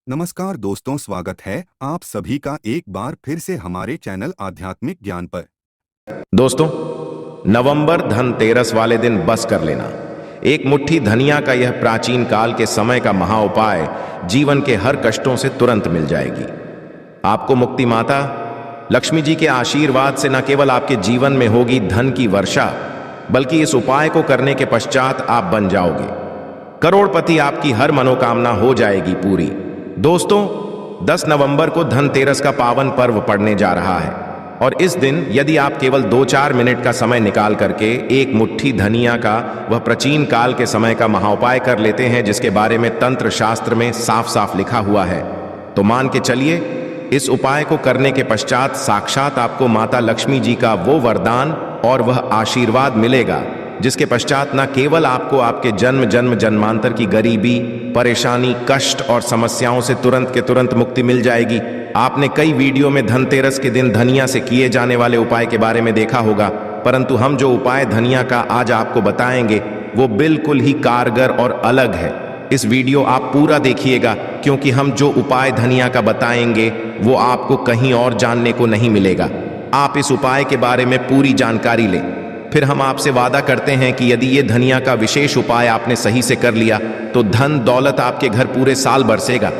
नमस्कार दोस्तों, स्वागत है आप सभी का एक बार फिर से हमारे चैनल आध्यात्मिक ज्ञान पर। दोस्तों, नवंबर धनतेरस वाले दिन बस कर लेना। एक मुट्ठी धनिया का यह प्राचीन काल के समय का महाउपाय जीवन के हर कष्टों से तुरंत मिल जाएगी। आपको मुक्ति माता लक्ष्मी जी के आशीर्वाद से न केवल आपके जीवन में होगी धन की वर्षा, बल्कि इस उपाय को करने के पश्चात आप बन जाओगे करोड़पति। आपकी हर मनोकामना हो जाएगी पूरी। दोस्तों, 10 नवंबर को धनतेरस का पावन पर्व पड़ने जा रहा है और इस दिन यदि आप केवल 2-4 मिनट का समय निकाल करके एक मुट्ठी धनिया का वह प्राचीन काल के समय का महाउपाय कर लेते हैं, जिसके बारे में तंत्र शास्त्र में साफ साफ लिखा हुआ है, तो मान के चलिए इस उपाय को करने के पश्चात साक्षात आपको माता लक्ष्मी जी का वो वरदान और वह आशीर्वाद मिलेगा, जिसके पश्चात न केवल आपको आपके जन्म जन्मांतर की गरीबी, परेशानी, कष्ट और समस्याओं से तुरंत के तुरंत मुक्ति मिल जाएगी। आपने कई वीडियो में धनतेरस के दिन धनिया से किए जाने वाले उपाय के बारे में देखा होगा, परंतु हम जो उपाय धनिया का आज आपको बताएंगे वो बिल्कुल ही कारगर और अलग है। इस वीडियो आप पूरा देखिएगा, क्योंकि हम जो उपाय धनिया का बताएंगे वो आपको कहीं और जानने को नहीं मिलेगा। आप इस उपाय के बारे में पूरी जानकारी लें, फिर हम आपसे वादा करते हैं कि यदि ये धनिया का विशेष उपाय आपने सही से कर लिया तो धन दौलत आपके घर पूरे साल बरसेगा।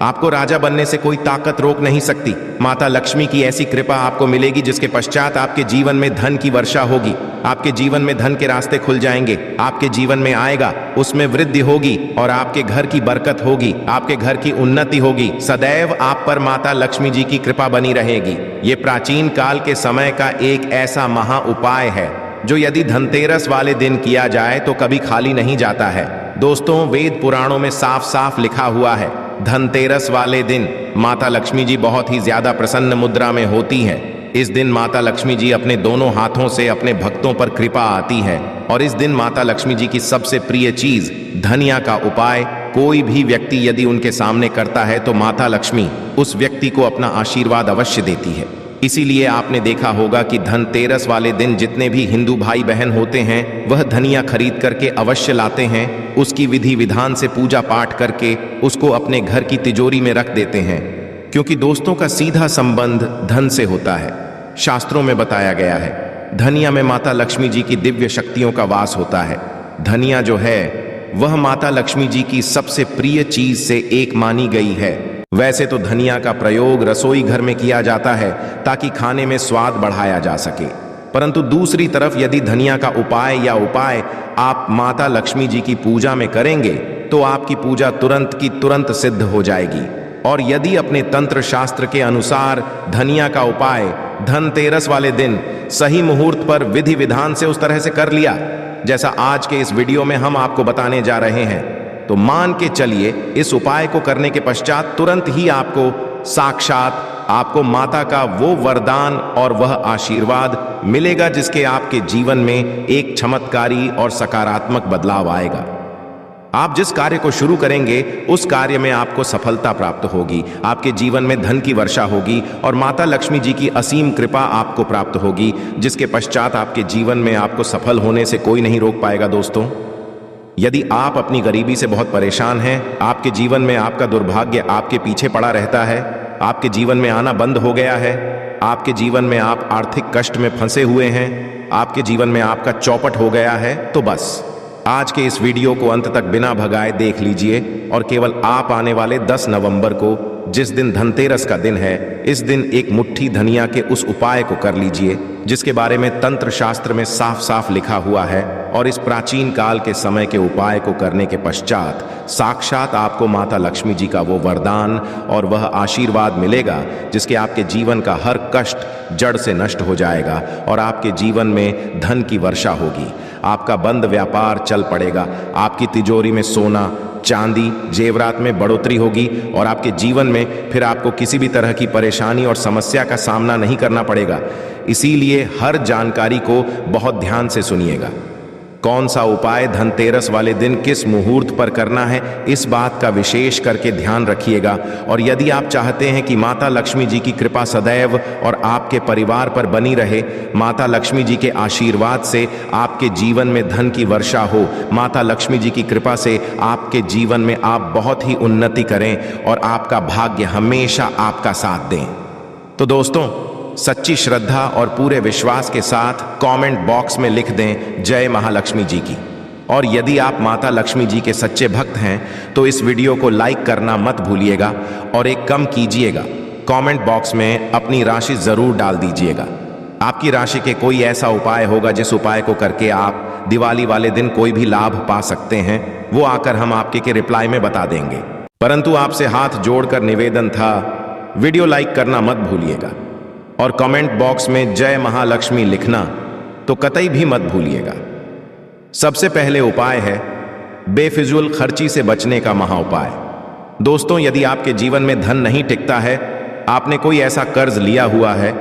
आपको राजा बनने से कोई ताकत रोक नहीं सकती। माता लक्ष्मी की ऐसी कृपा आपको मिलेगी जिसके पश्चात आपके जीवन में धन की वर्षा होगी। आपके जीवन में धन के रास्ते खुल जाएंगे। आपके जीवन में आएगा, उसमें वृद्धि होगी और आपके घर की बरकत होगी, आपके घर की उन्नति होगी। सदैव आप पर माता लक्ष्मी जी की कृपा बनी रहेगी। ये प्राचीन काल के समय का एक ऐसा महा उपाय है जो यदि धनतेरस वाले दिन किया जाए तो कभी खाली नहीं जाता है। दोस्तों, वेद पुराणों में साफ साफ लिखा हुआ है, धनतेरस वाले दिन माता लक्ष्मी जी बहुत ही ज्यादा प्रसन्न मुद्रा में होती हैं। इस दिन माता लक्ष्मी जी अपने दोनों हाथों से अपने भक्तों पर कृपा आती है और इस दिन माता लक्ष्मी जी की सबसे प्रिय चीज धनिया का उपाय कोई भी व्यक्ति यदि उनके सामने करता है तो माता लक्ष्मी उस व्यक्ति को अपना आशीर्वाद अवश्य देती है। इसीलिए आपने देखा होगा कि धनतेरस वाले दिन जितने भी हिंदू भाई बहन होते हैं वह धनिया खरीद करके अवश्य लाते हैं। उसकी विधि विधान से पूजा पाठ करके उसको अपने घर की तिजोरी में रख देते हैं, क्योंकि दोस्तों का सीधा संबंध धन से होता है। शास्त्रों में बताया गया है धनिया में माता लक्ष्मी जी की दिव्य शक्तियों का वास होता है। धनिया जो है वह माता लक्ष्मी जी की सबसे प्रिय चीज से एक मानी गई है। वैसे तो धनिया का प्रयोग रसोई घर में किया जाता है ताकि खाने में स्वाद बढ़ाया जा सके, परंतु दूसरी तरफ यदि धनिया का उपाय आप माता लक्ष्मी जी की पूजा में करेंगे तो आपकी पूजा तुरंत की तुरंत सिद्ध हो जाएगी। और यदि अपने तंत्र शास्त्र के अनुसार धनिया का उपाय धनतेरस वाले दिन सही मुहूर्त पर विधि विधान से उस तरह से कर लिया जैसा आज के इस वीडियो में हम आपको बताने जा रहे हैं, तो मान के चलिए इस उपाय को करने के पश्चात तुरंत ही आपको साक्षात आपको माता का वो वरदान और वह आशीर्वाद मिलेगा, जिसके आपके जीवन में एक चमत्कारी और सकारात्मक बदलाव आएगा। आप जिस कार्य को शुरू करेंगे उस कार्य में आपको सफलता प्राप्त होगी, आपके जीवन में धन की वर्षा होगी और माता लक्ष्मी जी की असीम कृपा आपको प्राप्त होगी, जिसके पश्चात आपके जीवन में आपको सफल होने से कोई नहीं रोक पाएगा। दोस्तों, यदि आप अपनी गरीबी से बहुत परेशान हैं, आपके जीवन में आपका दुर्भाग्य आपके पीछे पड़ा रहता है, आपके जीवन में आना बंद हो गया है, आपके जीवन में आप आर्थिक कष्ट में फंसे हुए हैं, आपके जीवन में आपका चौपट हो गया है, तो बस आज के इस वीडियो को अंत तक बिना भगाए देख लीजिए और केवल आप आने वाले 10 नवंबर को, जिस दिन धनतेरस का दिन है, इस दिन एक मुट्ठी धनिया के उस उपाय को कर लीजिए जिसके बारे में तंत्र शास्त्र में साफ साफ लिखा हुआ है। और इस प्राचीन काल के समय के उपाय को करने के पश्चात साक्षात आपको माता लक्ष्मी जी का वो वरदान और वह आशीर्वाद मिलेगा, जिसके आपके जीवन का हर कष्ट जड़ से नष्ट हो जाएगा और आपके जीवन में धन की वर्षा होगी। आपका बंद व्यापार चल पड़ेगा, आपकी तिजोरी में सोना चांदी जेवरात में बढ़ोतरी होगी और आपके जीवन में फिर आपको किसी भी तरह की परेशानी और समस्या का सामना नहीं करना पड़ेगा। इसीलिए हर जानकारी को बहुत ध्यान से सुनिएगा। कौन सा उपाय धनतेरस वाले दिन किस मुहूर्त पर करना है, इस बात का विशेष करके ध्यान रखिएगा। और यदि आप चाहते हैं कि माता लक्ष्मी जी की कृपा सदैव और आपके परिवार पर बनी रहे, माता लक्ष्मी जी के आशीर्वाद से आपके जीवन में धन की वर्षा हो, माता लक्ष्मी जी की कृपा से आपके जीवन में आप बहुत ही उन्नति करें और आपका भाग्य हमेशा आपका साथ दें, तो दोस्तों सच्ची श्रद्धा और पूरे विश्वास के साथ कमेंट बॉक्स में लिख दें जय महालक्ष्मी जी की। और यदि आप माता लक्ष्मी जी के सच्चे भक्त हैं तो इस वीडियो को लाइक करना मत भूलिएगा और एक कम कीजिएगा, कमेंट बॉक्स में अपनी राशि जरूर डाल दीजिएगा। आपकी राशि के कोई ऐसा उपाय होगा जिस उपाय को करके आप दिवाली वाले दिन कोई भी लाभ पा सकते हैं, वो आकर हम आपके के रिप्लाई में बता देंगे। परंतु आपसे हाथ जोड़कर निवेदन था, वीडियो लाइक करना मत भूलिएगा और कमेंट बॉक्स में जय महालक्ष्मी लिखना तो कतई भी मत भूलिएगा। सबसे पहले उपाय है बेफिजूल खर्ची से बचने का महा उपाय। दोस्तों, यदि आपके जीवन में धन नहीं टिकता है, आपने कोई ऐसा कर्ज लिया हुआ है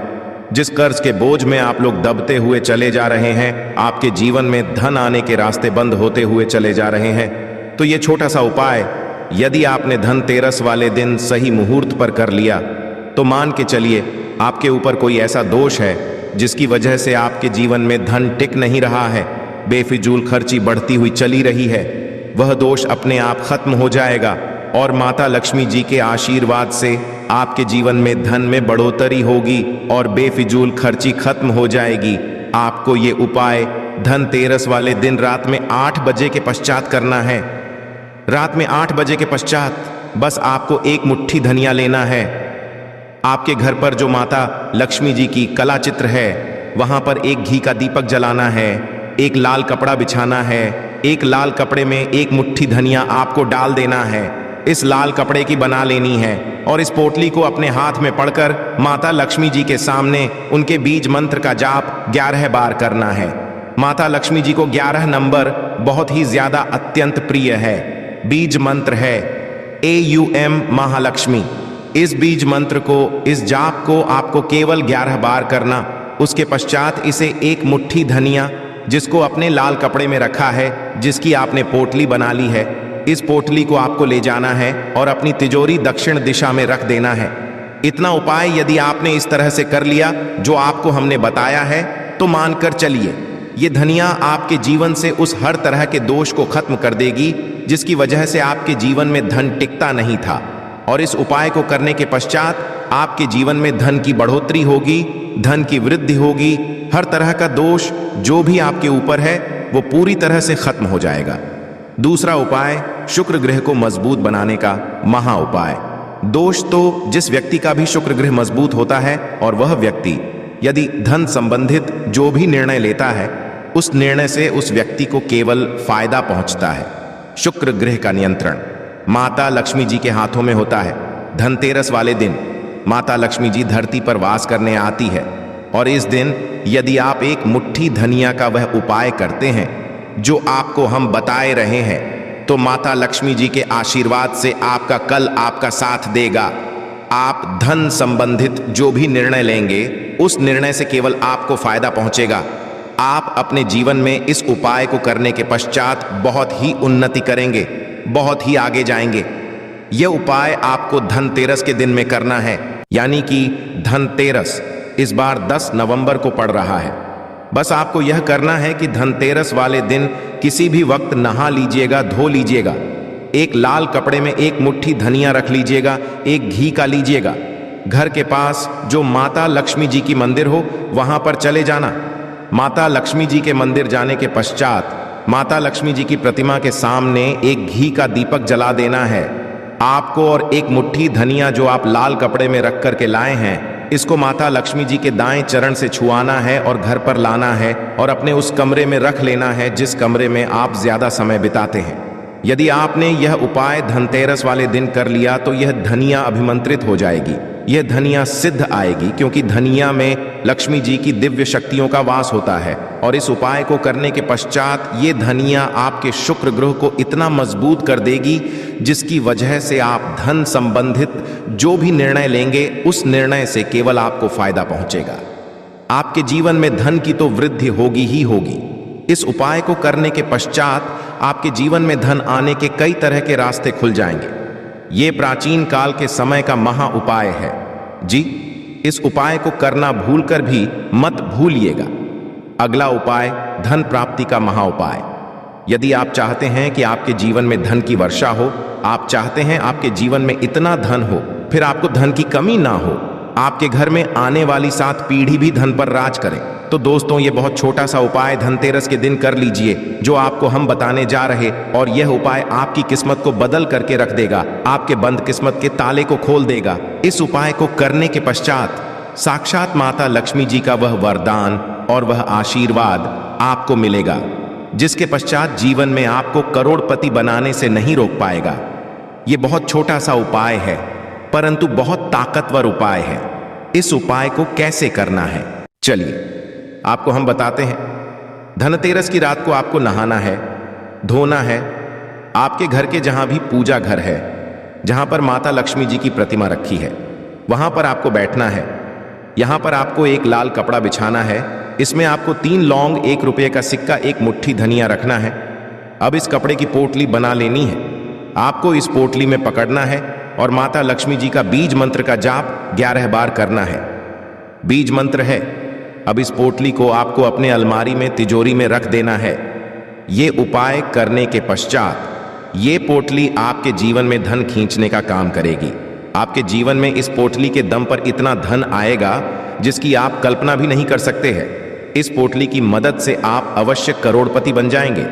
जिस कर्ज के बोझ में आप लोग दबते हुए चले जा रहे हैं, आपके जीवन में धन आने के रास्ते बंद होते हुए चले जा रहे हैं, तो ये छोटा सा उपाय यदि आपने धनतेरस वाले दिन सही मुहूर्त पर कर लिया तो मान के चलिए आपके ऊपर कोई ऐसा दोष है जिसकी वजह से आपके जीवन में धन टिक नहीं रहा है, बेफिजूल खर्ची बढ़ती हुई चली रही है, वह दोष अपने आप खत्म हो जाएगा और माता लक्ष्मी जी के आशीर्वाद से आपके जीवन में धन में बढ़ोतरी होगी और बेफिजूल खर्ची खत्म हो जाएगी। आपको ये उपाय धनतेरस वाले दिन रात में 8 बजे के पश्चात करना है। रात में 8 बजे के पश्चात बस आपको एक मुट्ठी धनिया लेना है। आपके घर पर जो माता लक्ष्मी जी की कला चित्र है वहां पर एक घी का दीपक जलाना है, एक लाल कपड़ा बिछाना है, एक लाल कपड़े में एक मुट्ठी धनिया आपको डाल देना है, इस लाल कपड़े की बना लेनी है और इस पोटली को अपने हाथ में पकड़कर माता लक्ष्मी जी के सामने उनके बीज मंत्र का जाप 11 बार करना है। माता लक्ष्मी जी को 11 नंबर बहुत ही ज्यादा अत्यंत प्रिय है। बीज मंत्र है AUM महालक्ष्मी। इस बीज मंत्र को, इस जाप को आपको केवल 11 बार करना। उसके पश्चात इसे एक मुट्ठी धनिया जिसको अपने लाल कपड़े में रखा है, जिसकी आपने पोटली बना ली है, इस पोटली को आपको ले जाना है और अपनी तिजोरी दक्षिण दिशा में रख देना है। इतना उपाय यदि आपने इस तरह से कर लिया जो आपको हमने बताया है तो मानकर चलिए ये धनिया आपके जीवन से उस हर तरह के दोष को खत्म कर देगी जिसकी वजह से आपके जीवन में धन टिकता नहीं था। और इस उपाय को करने के पश्चात आपके जीवन में धन की बढ़ोतरी होगी, धन की वृद्धि होगी, हर तरह का दोष जो भी आपके ऊपर है वो पूरी तरह से खत्म हो जाएगा। दूसरा उपाय शुक्र ग्रह को मजबूत बनाने का महा उपाय। दोष तो जिस व्यक्ति का भी शुक्र ग्रह मजबूत होता है और वह व्यक्ति यदि धन संबंधित जो भी निर्णय लेता है उस निर्णय से उस व्यक्ति को केवल फायदा पहुंचता है। शुक्र ग्रह का नियंत्रण माता लक्ष्मी जी के हाथों में होता है। धनतेरस वाले दिन माता लक्ष्मी जी धरती पर वास करने आती है और इस दिन यदि आप एक मुट्ठी धनिया का वह उपाय करते हैं जो आपको हम बताए रहे हैं तो माता लक्ष्मी जी के आशीर्वाद से आपका कल आपका साथ देगा। आप धन संबंधित जो भी निर्णय लेंगे उस निर्णय से केवल आपको फायदा पहुंचेगा। आप अपने जीवन में इस उपाय को करने के पश्चात बहुत ही उन्नति करेंगे, बहुत ही आगे जाएंगे। यह उपाय आपको धनतेरस के दिन में करना है, यानी कि धनतेरस इस बार 10 नवंबर को पड़ रहा है। बस आपको यह करना है कि धनतेरस वाले दिन किसी भी वक्त नहा लीजिएगा, धो लीजिएगा, एक लाल कपड़े में एक मुट्ठी धनिया रख लीजिएगा, एक घी का लीजिएगा। घर के पास जो माता लक्ष्मी जी की मंदिर हो वहां पर चले जाना। माता लक्ष्मी जी के मंदिर जाने के पश्चात माता लक्ष्मी जी की प्रतिमा के सामने एक घी का दीपक जला देना है आपको और एक मुट्ठी धनिया जो आप लाल कपड़े में रख करके लाए हैं, इसको माता लक्ष्मी जी के दाएं चरण से छुआना है और घर पर लाना है और अपने उस कमरे में रख लेना है जिस कमरे में आप ज्यादा समय बिताते हैं। यदि आपने यह उपाय धनतेरस वाले दिन कर लिया तो यह धनिया अभिमंत्रित हो जाएगी, यह धनिया सिद्ध आएगी, क्योंकि धनिया में लक्ष्मी जी की दिव्य शक्तियों का वास होता है। और इस उपाय को करने के पश्चात ये धनिया आपके शुक्र ग्रह को इतना मजबूत कर देगी जिसकी वजह से आप धन संबंधित जो भी निर्णय लेंगे उस निर्णय से केवल आपको फायदा पहुंचेगा। आपके जीवन में धन की तो वृद्धि होगी ही होगी। इस उपाय को करने के पश्चात आपके जीवन में धन आने के कई तरह के रास्ते खुल जाएंगे। ये प्राचीन काल के समय का महा उपाय है। जी, इस उपाय को करना भूलकर भी मत भूलिएगा। अगला उपाय, धन प्राप्ति का महा उपाय। यदि आप चाहते हैं कि आपके जीवन में धन की वर्षा हो, आप चाहते हैं आपके जीवन में इतना धन हो, फिर आपको धन की कमी ना हो, आपके घर में आने वाली 7 पीढ़ी भी धन पर राज करें, तो दोस्तों ये बहुत छोटा सा उपाय धनतेरस के दिन कर लीजिए, जो आपको हम बताने जा रहे। और यह उपाय आपकी किस्मत को बदल करके रख देगा, आपके बंद किस्मत के ताले को खोल देगा। इस उपाय को करने के पश्चात साक्षात माता लक्ष्मी जी का वह वरदान और वह आशीर्वाद आपको मिलेगा, जिसके पश्चात जीवन में आपको करोड़पति बनाने से नहीं रोक पाएगा। ये बहुत छोटा सा उपाय है, परंतु बहुत ताकतवर उपाय है। इस उपाय को कैसे करना है, चलिए आपको हम बताते हैं। धनतेरस की रात को आपको नहाना है, धोना है। आपके घर के जहां भी पूजा घर है, जहां पर माता लक्ष्मी जी की प्रतिमा रखी है, वहां पर आपको बैठना है। यहां पर आपको एक लाल कपड़ा बिछाना है। इसमें आपको 3 लौंग, 1 रुपये का सिक्का, 1 मुट्ठी धनिया रखना है। अब इस कपड़े की पोटली बना लेनी है। आपको इस पोटली में पकड़ना है और माता लक्ष्मी जी का बीज मंत्र का जाप 11 बार करना है। बीज मंत्र है। अब इस पोटली को आपको अपने अलमारी में, तिजोरी में रख देना है। ये उपाय करने के पश्चात ये पोटली आपके जीवन में धन खींचने का काम करेगी। आपके जीवन में इस पोटली के दम पर इतना धन आएगा जिसकी आप कल्पना भी नहीं कर सकते हैं। इस पोटली की मदद से आप अवश्य करोड़पति बन जाएंगे।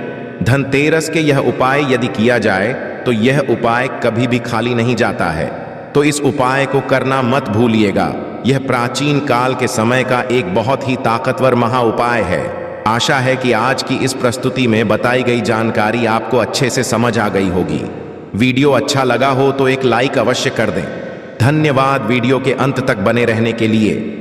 धनतेरस के यह उपाय यदि किया जाए तो यह उपाय कभी भी खाली नहीं जाता है। तो इस उपाय को करना मत भूलिएगा। यह प्राचीन काल के समय का एक बहुत ही ताकतवर महा उपाय है। आशा है कि आज की इस प्रस्तुति में बताई गई जानकारी आपको अच्छे से समझ आ गई होगी। वीडियो अच्छा लगा हो तो एक लाइक अवश्य कर दें। धन्यवाद वीडियो के अंत तक बने रहने के लिए।